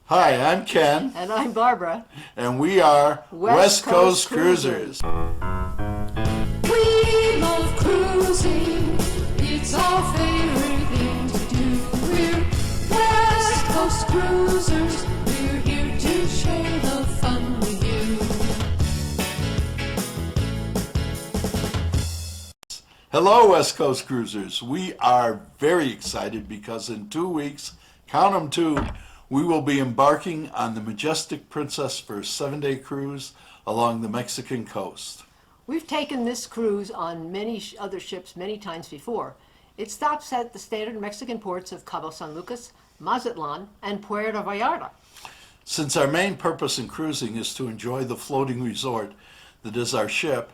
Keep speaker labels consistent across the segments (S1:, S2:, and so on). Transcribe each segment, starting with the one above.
S1: Hi, I'm Ken,
S2: And I'm Barbara.
S1: and we are
S2: West Coast Cruisers.
S3: We love cruising, it's our favorite thing to do. We're West Coast Cruisers, we're here to share the fun with you.
S1: Hello, West Coast Cruisers. We are very excited because in 2 weeks, count 'em 2, we will be embarking on the Majestic Princess for a 7-day cruise along the Mexican coast.
S2: We've taken this cruise on many other ships many times before. It stops at the standard Mexican ports of Cabo San Lucas, Mazatlan, and Puerto Vallarta.
S1: Since our main purpose in cruising is to enjoy the floating resort that is our ship,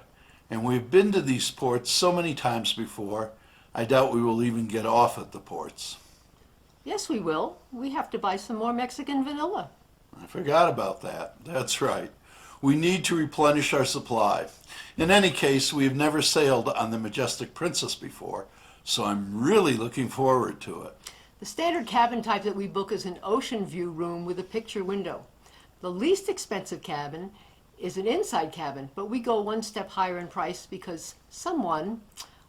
S1: and we've been to these ports so many times before, I doubt we will even get off at the ports.
S2: Yes, we will. We have to buy some more Mexican vanilla.
S1: I forgot about that. That's right. We need to replenish our supply. In any case, we have never sailed on the Majestic Princess before, so I'm really looking forward to it.
S2: The standard cabin type that we book is an ocean view room with a picture window. The least expensive cabin is an inside cabin, but we go one step higher in price because someone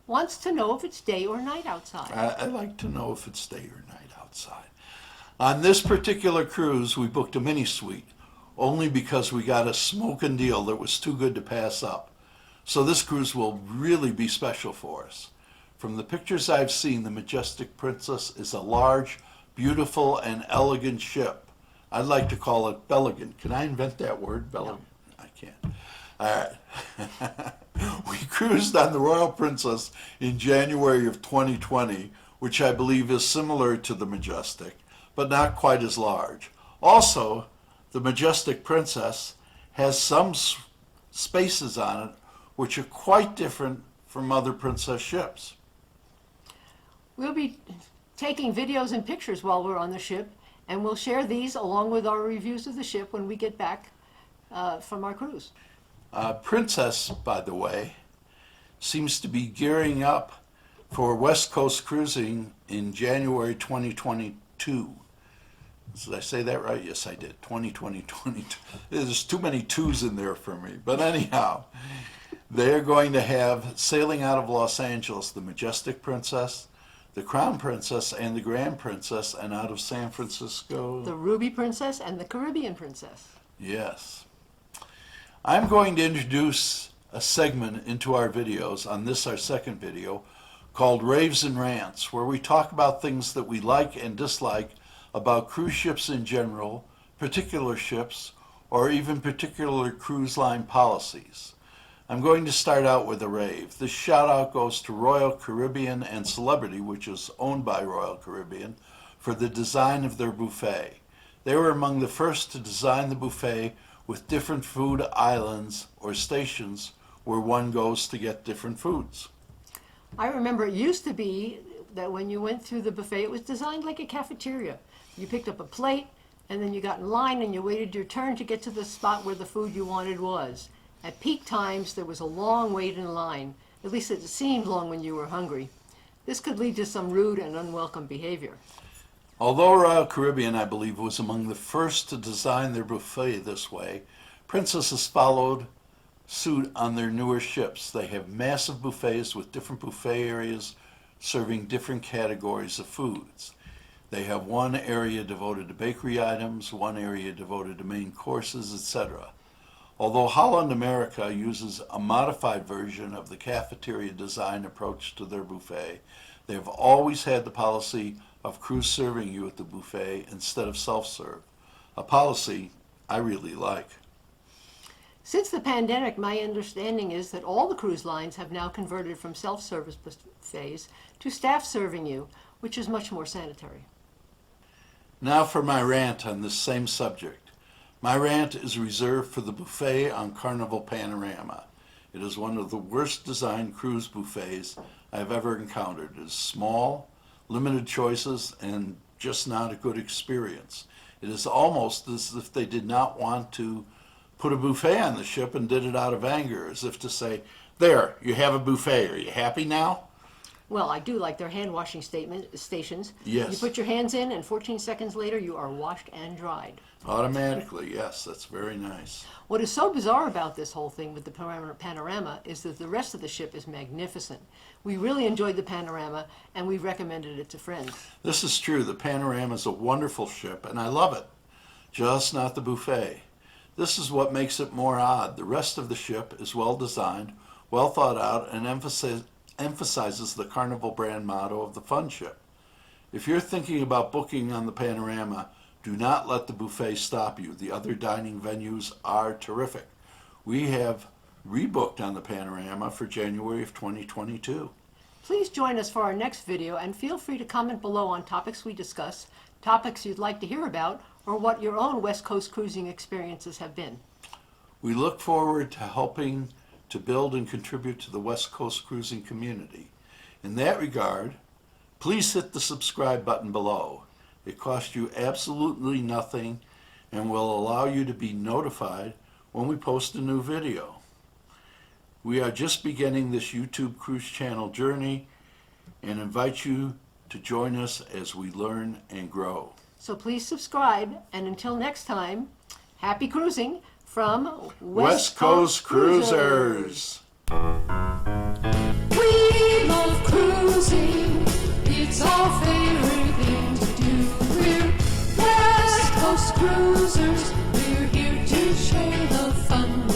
S2: wants to know if it's day or night outside.
S1: I like to know if it's day or night outside. On this particular cruise, we booked a mini suite, only because we got a smoking deal that was too good to pass up. So this cruise will really be special for us. From the pictures I've seen, the Majestic Princess is a large, beautiful, and elegant ship. I'd like to call it Belligan. Can I invent that word, Belligan? No. I can't. All right. We cruised on the Royal Princess in January of 2020, which I believe is similar to the Majestic, but not quite as large. Also, the Majestic Princess has some spaces on it which are quite different from other princess ships.
S2: We'll be taking videos and pictures while we're on the ship, and we'll share these along with our reviews of the ship when we get back from our cruise.
S1: Princess, by the way, seems to be gearing up for West Coast cruising in January 2022. Did I say that right? Yes, I did. 2022. There's too many twos in there for me. But anyhow, they're going to have sailing out of Los Angeles, the Majestic Princess, the Crown Princess, and the Grand Princess, and out of San Francisco,
S2: The Ruby Princess and the Caribbean Princess.
S1: yes. I'm going to introduce a segment into our videos on this, our second video, called Raves and Rants, where we talk about things that we like and dislike about cruise ships in general, particular ships, or even particular cruise line policies. I'm going to start out with a rave. This shout out goes to Royal Caribbean and Celebrity, which is owned by Royal Caribbean, for the design of their buffet. They were among the first to design the buffet with different food islands or stations where one goes to get different foods.
S2: I remember it used to be that when you went through the buffet, it was designed like a cafeteria. You picked up a plate, and then you got in line and you waited your turn to get to the spot where the food you wanted was. At peak times, there was a long wait in line. At least it seemed long when you were hungry. This could lead to some rude and unwelcome behavior.
S1: Although Royal Caribbean, I believe, was among the first to design their buffet this way, Princess has followed suit on their newer ships. They have massive buffets with different buffet areas serving different categories of foods. They have one area devoted to bakery items, one area devoted to main courses, etc. Although Holland America uses a modified version of the cafeteria design approach to their buffet, they have always had the policy of crew serving you at the buffet instead of self-serve, a policy I really like.
S2: Since the pandemic, my understanding is that all the cruise lines have now converted from self-service buffets to staff serving you, which is much more sanitary.
S1: Now for my rant on this same subject. My rant is reserved for the buffet on Carnival Panorama. It is one of the worst designed cruise buffets I've ever encountered. It is small, limited choices, and just not a good experience. It is almost as if they did not want to put a buffet on the ship and did it out of anger, as if to say, there, you have a buffet. Are you happy now?
S2: Well, I do like their hand washing stations.
S1: Yes.
S2: You put your hands in, and 14 seconds later, you are washed and dried.
S1: Automatically, yes, that's very nice.
S2: What is so bizarre about this whole thing with the panorama is that the rest of the ship is magnificent. We really enjoyed the panorama, and we recommended it to friends.
S1: This is true. The Panorama is a wonderful ship, and I love it. Just not the buffet. This is what makes it more odd. The rest of the ship is well designed, well thought out, and emphasizes the Carnival brand motto of the fun ship. If you're thinking about booking on the Panorama, do not let the buffet stop you. The other dining venues are terrific. We have rebooked on the Panorama for January of 2022.
S2: Please join us for our next video, and feel free to comment below on topics we discuss, topics you'd like to hear about, or what your own West Coast cruising experiences have been.
S1: We look forward to helping to build and contribute to the West Coast cruising community. In that regard, please hit the subscribe button below. It costs you absolutely nothing and will allow you to be notified when we post a new video. We are just beginning this YouTube cruise channel journey and invite you to join us as we learn and grow.
S2: So please subscribe, and until next time, happy cruising from
S1: West Coast Cruisers.
S3: We love cruising, it's our favorite thing to do. We're West Coast Cruisers, we're here to share the fun